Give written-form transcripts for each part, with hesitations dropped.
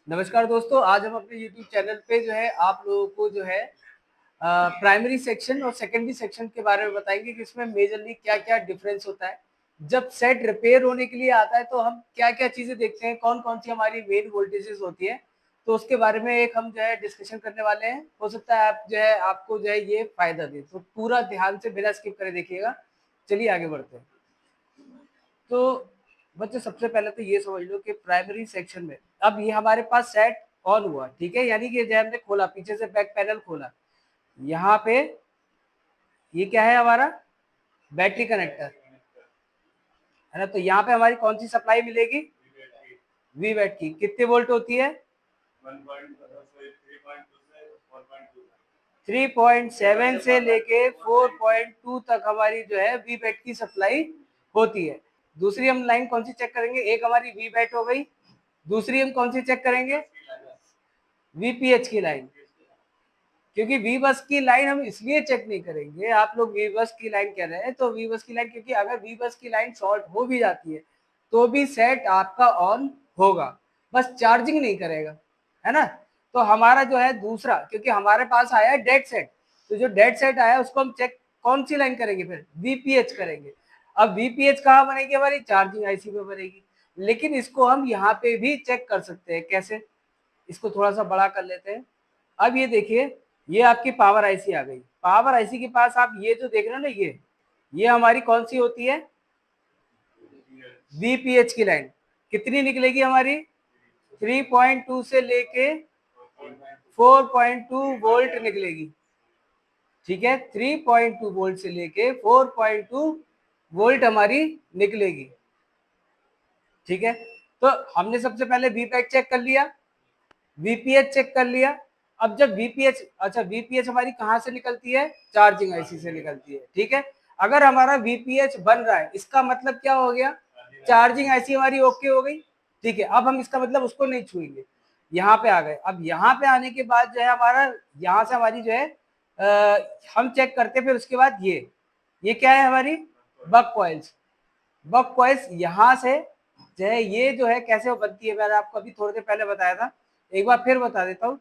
नमस्कार दोस्तों, आज हम अपने YouTube चैनल पे जो है आप लोगों को जो है प्राइमरी सेक्शन और सेकेंडरी सेक्शन के बारे में बताएंगे कि इसमें मेजरली क्या-क्या डिफरेंस होता है। जब सेट रिपेयर होने के लिए आता है तो हम क्या-क्या चीज़ें देखते हैं, कौन-कौन सी हमारी मेन वोल्टेजेस होती है, तो उसके बारे में एक हम जो है डिस्कशन करने वाले हैं। हो सकता है आप जो है आपको जो है ये फ़ायदा दे, तो पूरा ध्यान से बिना स्किप करे देखिएगा। चलिए आगे बढ़ते हैं। तो बच्चों सबसे पहले तो ये समझ लो कि प्राइमरी सेक्शन में अब ये हमारे पास सेट ऑन हुआ, ठीक है, यानी कि जब हमने खोला पीछे से बैक पैनल खोला, यहाँ पे ये क्या है हमारा बैटरी कनेक्टर है ना। तो यहाँ पे हमारी कौन सी सप्लाई मिलेगी, वी बैट की। कितने वोल्ट होती है, 3.7 से लेके 4.2 तक हमारी जो है वी बैट की सप्लाई होती है। दूसरी हम लाइन कौन सी चेक करेंगे, एक हमारी वी बैट हो गई, दूसरी हम कौन सी चेक करेंगे, वीपीएच की लाइन। क्योंकि वी बस की लाइन हम इसलिए चेक नहीं करेंगे, आप लोग वी बस की लाइन कह रहे हैं तो वी बस की लाइन, क्योंकि अगर वी बस की लाइन शॉर्ट हो भी जाती है तो भी सेट आपका ऑन होगा, बस चार्जिंग नहीं करेगा, है ना। तो हमारा जो है दूसरा, क्योंकि हमारे पास आया है डेड सेट, तो जो डेड सेट आया उसको हम चेक कौन सी लाइन करेंगे, फिर वीपीएच करेंगे। अब वीपीएच कहाँ बनेगी, हमारी चार्जिंग आईसी में बनेगी। लेकिन इसको हम यहाँ पे भी चेक कर सकते हैं, कैसे, इसको थोड़ा सा बड़ा कर लेते हैं। अब ये देखिए, ये आपकी पावर आईसी आ गई। पावर आईसी के पास आप ये जो देख रहे हो ना, ये हमारी कौन सी होती है, वीपीएच की लाइन। कितनी निकलेगी हमारी, 3.2 से लेके 4.2 वोल्ट निकलेगी, ठीक है। 3.2 वोल्ट से लेके 4.2 वोल्ट हमारी निकलेगी, ठीक है। तो हमने सबसे पहले वीपैट चेक कर लिया, वीपीएच चेक कर लिया। अब जब वीपीएच, अच्छा वीपीएच हमारी कहाँ से निकलती है, चार्जिंग आईसी से निकलती है, ठीक है। अगर हमारा वीपीएच बन रहा है इसका मतलब क्या हो गया, चार्जिंग आईसी हमारी ओके हो गई, ठीक है। अब हम इसका मतलब उसको नहीं छुएंगे, यहाँ पे आ गए। अब यहाँ पे आने के बाद जो है हमारा, यहाँ से हमारी जो है हम चेक करते हैं। फिर उसके बाद ये क्या है हमारी बक कॉइल्स। बक कॉइल्स यहाँ से जो है, ये जो है कैसे बनती है, मैंने आपको अभी थोड़ी देर पहले बताया था, एक बार फिर बता देता हूँ।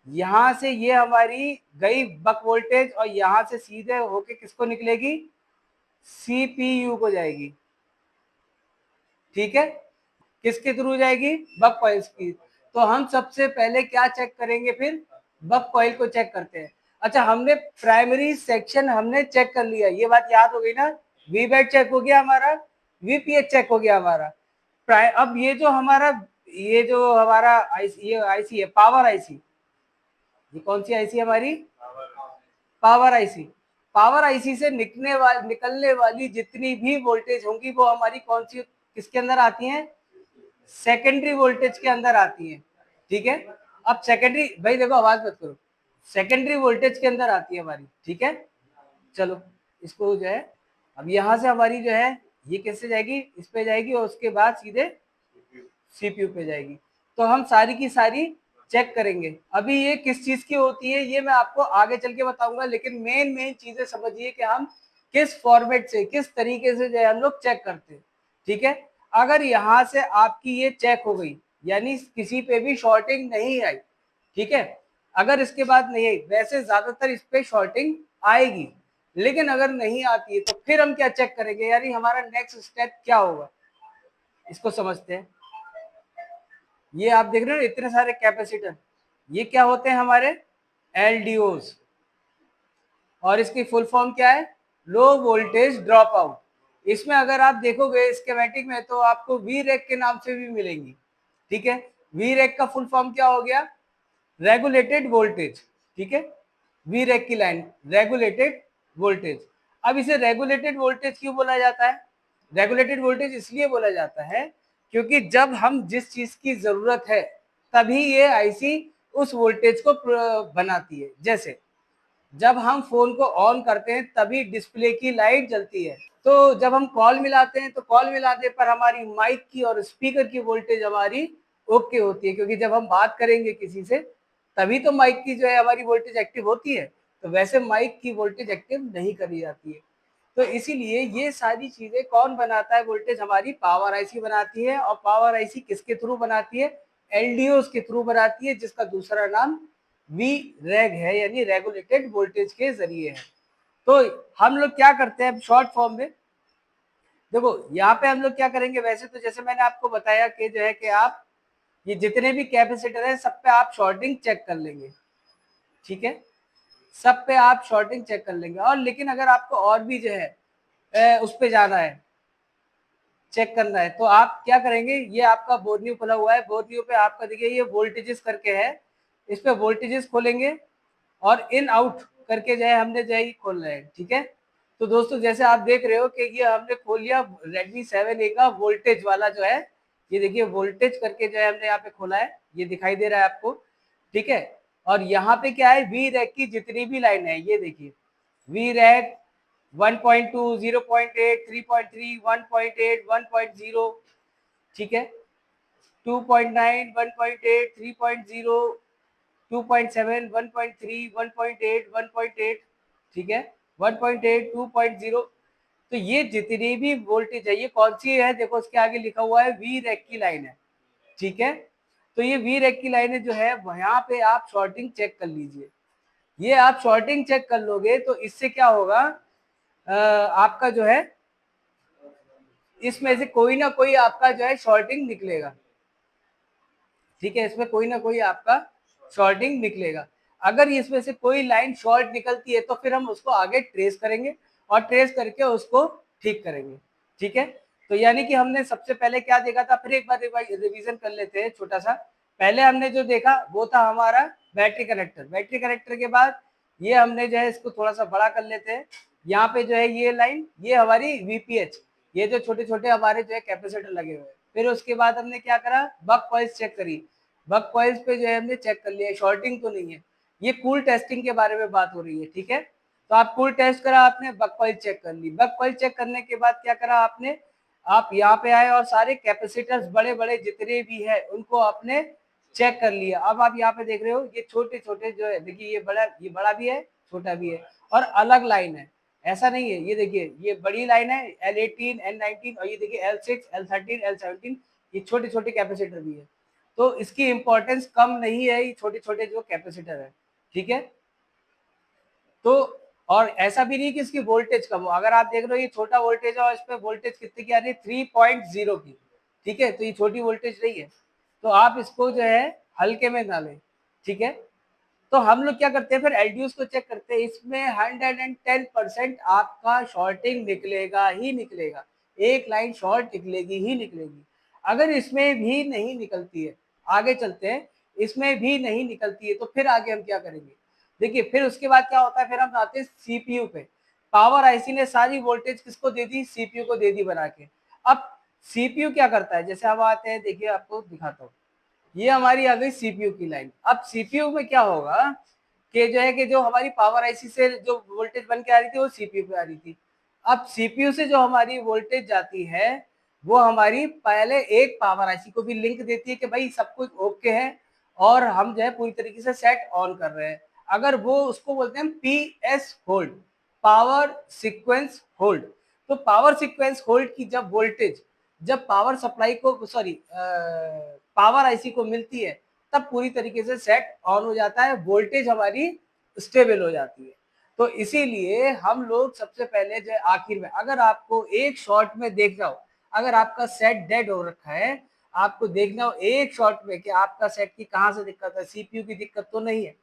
यहाँ से ये हमारी गई बक वोल्टेज और यहाँ से सीधे होके किसको निकलेगी, सीपीयू को जाएगी, ठीक है। किसके थ्रू जाएगी, बक कॉइल्स की। तो हम सबसे पहले क्या चेक करेंगे, फिर बक कॉइल को चेक करते हैं। अच्छा, हमने प्राइमरी सेक्शन हमने चेक कर लिया, ये बात याद हो गई ना। वी बैट चेक हो गया हमारा, वीपीएच चेक हो गया हमारा। अब ये जो हमारा आईसी, ये आईसी है पावर आईसी, ये कौन सी आईसी है हमारी, पावर आईसी। पावर आईसी से निकलने वाली जितनी भी वोल्टेज होंगी वो हमारी कौन सी, किसके अंदर आती हैं, सेकेंडरी वोल्टेज के अंदर आती है, ठीक है। अब सेकेंडरी, भाई देखो आवाज मत करो, सेकेंडरी वोल्टेज के अंदर आती है हमारी, ठीक है। चलो इसको जो है, अब यहाँ से हमारी जो है ये कैसे जाएगी, इस पे जाएगी और उसके बाद सीधे सीपीयू पे जाएगी। तो हम सारी की सारी चेक करेंगे। अभी ये किस चीज की होती है ये मैं आपको आगे चल के बताऊंगा, लेकिन मेन चीजें समझिए कि हम किस फॉर्मेट से, किस तरीके से जो है हम लोग चेक करते हैं, ठीक है। अगर यहाँ से आपकी ये चेक हो गई, यानी किसी पे भी शॉर्टिंग नहीं आई, ठीक है। अगर इसके बाद नहीं आई, वैसे ज्यादातर इस पे शॉर्टिंग आएगी, लेकिन अगर नहीं आती है तो फिर हम क्या चेक करेंगे, यानी हमारा नेक्स्ट स्टेप क्या होगा, इसको समझते हैं। ये आप देख रहे हो इतने सारे कैपेसिटर, ये क्या होते हैं हमारे, एलडीओस। और इसकी फुल फॉर्म क्या है, लो वोल्टेज ड्रॉप आउट। इसमें अगर आप देखोगे स्कीमेटिक में तो आपको वी रैक के नाम से भी मिलेंगी, ठीक है। वी रैक का फुल फॉर्म क्या हो गया, रेगुलेटेड वोल्टेज, ठीक है। वी रैक की लाइन रेगुलेटेड वोल्टेज। अब इसे रेगुलेटेड वोल्टेज क्यों बोला जाता है, रेगुलेटेड वोल्टेज इसलिए बोला जाता है क्योंकि जब हम जिस चीज की जरूरत है तभी ये आईसी उस वोल्टेज को बनाती है। जैसे जब हम फोन को ऑन करते हैं तभी डिस्प्ले की लाइट जलती है, तो जब हम कॉल मिलाते हैं तो कॉल मिलाने पर हमारी माइक की और स्पीकर की वोल्टेज हमारी ओके होती है, क्योंकि जब हम बात करेंगे किसी से तभी तो माइक की जो है हमारी वोल्टेज एक्टिव होती है। तो वैसे माइक की वोल्टेज एक्टिव नहीं करी जाती है। तो इसीलिए ये सारी चीजें कौन बनाता है, वोल्टेज हमारी पावर आईसी बनाती है। और पावर आईसी किसके थ्रू बनाती है, एलडीओ के थ्रू बनाती है, जिसका दूसरा नाम वी रेग है, यानी रेगुलेटेड वोल्टेज के जरिए है। तो हम लोग क्या करते हैं शॉर्ट फॉर्म में, देखो यहाँ पे हम लोग क्या करेंगे, वैसे तो जैसे मैंने आपको बताया कि जो है कि आप ये जितने भी कैपेसिटर है सब पे आप शॉर्टिंग चेक कर लेंगे, ठीक है, सब पे आप शॉर्टिंग चेक कर लेंगे। और लेकिन अगर आपको और भी जो है उस पे जाना है, चेक करना है, तो आप क्या करेंगे, ये आपका बोर्ड खुला हुआ है, बोर्ड पे आपका देखिए ये वोल्टेजेस करके है, इस पे वोल्टेजेस खोलेंगे और इन आउट करके जो है हमने जो है खोलना है, ठीक है। तो दोस्तों जैसे आप देख रहे हो कि ये हमने खोल लिया Redmi 7A का वोल्टेज वाला जो है, ये देखिए वोल्टेज करके जो है हमने यहाँ पे खोला है, ये दिखाई दे रहा है आपको, ठीक है। और यहाँ पे क्या है, वी रैक की जितनी भी लाइन है, ये देखिए वी रैक 1.2, 0.8, 3.3, 1.8, 1.0, ठीक है, 2.9, 1.8, 3.0, 2.7, 1.3, 1.8, 1.8, ठीक है, 1.8, 2.0। तो ये जितनी भी वोल्टेज है, ये कौन सी है, देखो उसके आगे लिखा हुआ है वी रैक की लाइन है, ठीक है। तो ये वी रैक की लाइन जो है यहाँ पे आप शॉर्टिंग चेक कर लीजिए, ये आप शॉर्टिंग चेक कर लोगे तो इससे क्या होगा, आपका जो है इसमें से कोई ना कोई आपका जो है शॉर्टिंग निकलेगा, ठीक है, इसमें कोई ना कोई आपका शॉर्टिंग निकलेगा। अगर इसमें से कोई लाइन शॉर्ट निकलती है तो फिर हम उसको आगे ट्रेस करेंगे और ट्रेस करके उसको ठीक करेंगे, ठीक है। तो यानी कि हमने सबसे पहले क्या देखा था, फिर एक बार रिवीजन कर लेते हैं छोटा सा। पहले हमने जो देखा वो था हमारा बैटरी कनेक्टर, बैटरी कनेक्टर के बाद ये हमने जो है इसको थोड़ा सा बड़ा कर लेते हैं, यहाँ पे जो है ये लाइन, ये हमारी वीपीएच, ये जो छोटे छोटे हमारे जो है कैपेसिटर लगे हुए हैं। फिर उसके बाद हमने क्या करा, बक कॉइल्स चेक करी, बक कॉइल्स पे जो है हमने चेक कर लिया शॉर्टिंग तो नहीं है। ये कूल टेस्टिंग के बारे में बात हो रही है, ठीक है। तो आप कूल टेस्ट करा आपने, बक कॉइल चेक कर ली, बक कॉइल चेक करने के बाद क्या करा आपने, आप यहाँ पे आए और सारे कैपेसिटर्स बड़े बड़े जितने भी है उनको आपने चेक कर लिया। अब आप यहाँ पे देख रहे हो ये छोटे छोटे जो है, देखिए ये बड़ा भी है छोटा भी है और अलग लाइन है, ऐसा नहीं है, ये देखिए ये बड़ी लाइन है L18, L19 और ये देखिए L6, L13, L17, ये छोटे छोटे कैपेसिटर भी है। तो इसकी इंपॉर्टेंस कम नहीं है, ये छोटे छोटे जो कैपेसिटर है, ठीक है। तो और ऐसा भी नहीं कि इसकी वोल्टेज कम हो, अगर आप देख रहे हो ये छोटा वोल्टेज है और इस पे वोल्टेज कितनी की आ रही है, 3.0 की, ठीक है, तो ये छोटी वोल्टेज नहीं है, तो आप इसको जो है हल्के में ना लें, ठीक है। तो हम लोग क्या करते हैं फिर एलडीओस को चेक करते हैं, इसमें 110% आपका शॉर्टिंग निकलेगा ही निकलेगा, एक लाइन शॉर्ट निकलेगी ही निकलेगी। अगर इसमें भी नहीं निकलती है, आगे चलते हैं, इसमें भी नहीं निकलती है तो फिर आगे हम क्या करेंगे, देखिए फिर उसके बाद क्या होता है, फिर हम आते हैं सीपीयू पे। पावर आईसी ने सारी वोल्टेज किसको दे दी, सीपीयू को दे दी बना के। अब सीपीयू क्या करता है, जैसे हम आते हैं, देखिए आपको दिखाता हूँ, ये हमारी आ गई सीपीयू की लाइन। अब सीपीयू में क्या होगा कि जो है कि जो हमारी पावर आईसी से जो वोल्टेज बन के आ रही थी वो सीपीयू पे आ रही थी। अब सीपीयू से जो हमारी वोल्टेज जाती है वो हमारी पहले एक पावर आईसी को भी लिंक देती है कि भाई सब कुछ ओके है और हम जो है पूरी तरीके से सेट ऑन कर रहे हैं। अगर वो उसको बोलते हैं PS hold, power sequence hold. तो पावर सीक्वेंस होल्ड की जब वोल्टेज जब पावर सप्लाई को सॉरी पावर आईसी को मिलती है तब पूरी तरीके से सेट ऑन हो जाता है, वोल्टेज हमारी स्टेबल हो जाती है। तो इसीलिए हम लोग सबसे पहले जो आखिर में, अगर आपको एक शॉट में देख जाओ, अगर आपका सेट डेड हो रखा है, आपको देखना हो एक शॉट में कि आपका सेट की कहाँ से दिक्कत है, सीपीयू की दिक्कत तो नहीं है,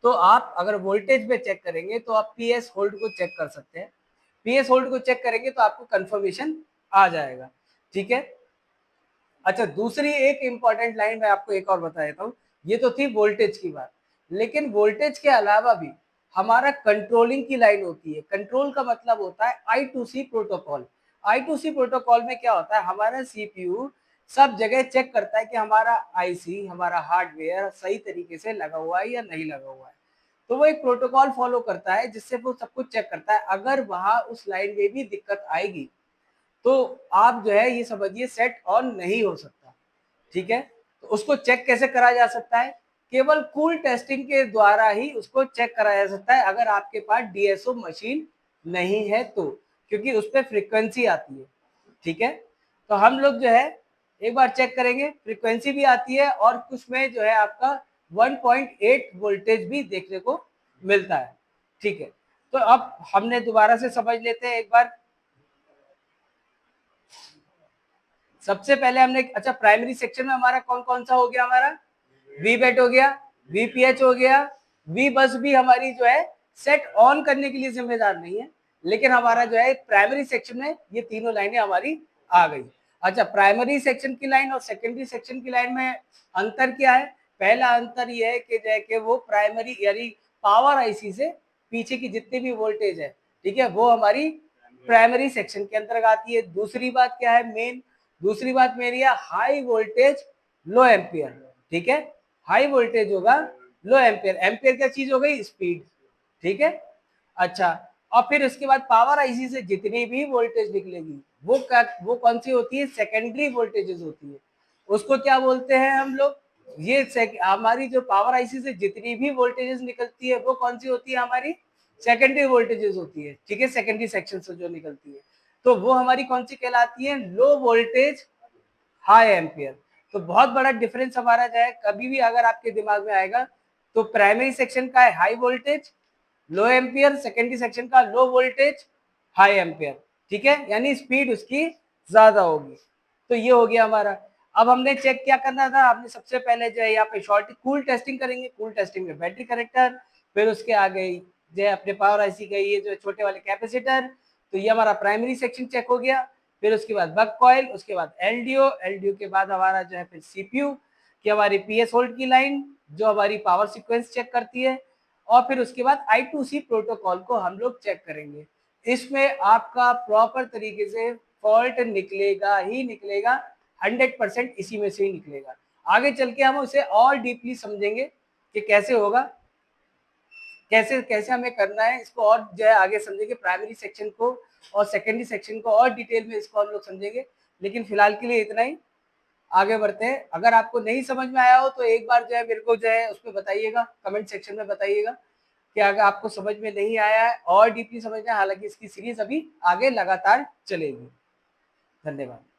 तो आप अगर वोल्टेज में चेक करेंगे तो आप पीएस होल्ड को चेक कर सकते हैं। पीएस होल्ड को चेक करेंगे तो आपको कंफर्मेशन आ जाएगा, ठीक है। अच्छा, दूसरी एक इंपॉर्टेंट लाइन मैं आपको एक और बता देता हूँ, ये तो थी वोल्टेज की बात, लेकिन वोल्टेज के अलावा भी हमारा कंट्रोलिंग की लाइन होती है। कंट्रोल का मतलब होता है I2C प्रोटोकॉल। I2C प्रोटोकॉल में क्या होता है, हमारा सीपीयू सब जगह चेक करता है कि हमारा आईसी, हमारा हार्डवेयर सही तरीके से लगा हुआ है या नहीं लगा हुआ है। तो वो एक प्रोटोकॉल फॉलो करता है जिससे वो सब कुछ चेक करता है। अगर वहां उस लाइन में भी दिक्कत आएगी तो आप जो है ये समझिए सेट ऑन नहीं हो सकता, ठीक है। तो उसको चेक कैसे करा जा सकता है, केवल कूल टेस्टिंग के द्वारा ही उसको चेक करा जा सकता है, अगर आपके पास डीएसओ मशीन नहीं है तो, क्योंकि उस पर फ्रीक्वेंसी आती है, ठीक है। तो हम लोग जो है एक बार चेक करेंगे, फ्रीक्वेंसी भी आती है और कुछ में जो है आपका 1.8 वोल्टेज भी देखने को मिलता है। ठीक है, तो अब हमने दोबारा से समझ लेते हैं एक बार। सबसे पहले हमने, अच्छा प्राइमरी सेक्शन में हमारा कौन कौन सा हो गया, हमारा वी बेट हो गया, वीपीएच हो गया, वी बस भी हमारी जो है सेट ऑन करने के लिए जिम्मेदार नहीं है, लेकिन हमारा जो है प्राइमरी सेक्शन में ये तीनों लाइनें हमारी आ गई। अच्छा, प्राइमरी सेक्शन की लाइन और सेकेंडरी सेक्शन की लाइन में अंतर क्या है? पहला अंतर यह है कि जो है कि वो प्राइमरी यानी पावर आईसी से पीछे की जितनी भी वोल्टेज है, ठीक है, वो हमारी प्राइमरी सेक्शन के अंतर्गत आती है। दूसरी बात क्या है मेन, दूसरी बात मेरी है हाई वोल्टेज लो एम्पियर। ठीक है, हाई वोल्टेज होगा लो एम्पियर, एम्पियर क्या चीज हो गई, स्पीड। ठीक है, अच्छा, और फिर उसके बाद पावर आईसी से जितनी भी वोल्टेज निकलेगी वो कौन सी होती है, सेकेंडरी वोल्टेजेस होती है। उसको क्या बोलते हैं हम लोग, ये हमारी जो पावर आईसी से जितनी भी वोल्टेजेस निकलती है वो कौन सी होती है, हमारी सेकेंडरी वोल्टेजेस होती है। ठीक है, सेकेंडरी सेक्शन से जो निकलती है तो वो हमारी कौन सी कहलाती है, लो वोल्टेज हाई एम्पियर। तो बहुत बड़ा डिफरेंस हमारा जो है, कभी भी अगर आपके दिमाग में आएगा तो प्राइमरी सेक्शन का है हाई वोल्टेज लो एम्पियर, सेकेंडरी सेक्शन का लो वोल्टेज हाई एम्पियर। ठीक है, यानी स्पीड उसकी ज्यादा होगी। तो ये हो गया हमारा। अब हमने चेक क्या करना था, हमने सबसे पहले जो है यहाँ पे शॉर्ट कूल टेस्टिंग करेंगे, कूल टेस्टिंग में बैटरी कनेक्टर, फिर उसके आगे जो है अपने पावर आईसी का ये जो छोटे वाले कैपेसिटर। तो ये हमारा प्राइमरी सेक्शन चेक हो गया। फिर उसके बाद बक कॉइल, उसके बाद एलडीओ, एलडीओ के बाद हमारा जो है फिर सीपीयू की हमारी पीएस होल्ड की लाइन जो हमारी पावर सीक्वेंस चेक करती है, और फिर उसके बाद I2C प्रोटोकॉल को हम लोग चेक करेंगे। इसमें आपका प्रॉपर तरीके से फॉल्ट निकलेगा ही निकलेगा, 100% इसी में से ही निकलेगा। आगे चल के हम उसे और डीपली समझेंगे कि कैसे होगा, कैसे कैसे हमें करना है इसको, और जो है आगे समझेंगे प्राइमरी सेक्शन को और सेकेंडरी सेक्शन को और डिटेल में इसको हम लोग समझेंगे। लेकिन फिलहाल के लिए इतना ही, आगे बढ़ते हैं। अगर आपको नहीं समझ में आया हो तो एक बार जो है मेरे को जो है उसमें बताइएगा, कमेंट सेक्शन में बताइएगा कि अगर आपको समझ में नहीं आया है और डीपली समझना है। हालांकि इसकी सीरीज अभी आगे लगातार चलेगी। धन्यवाद।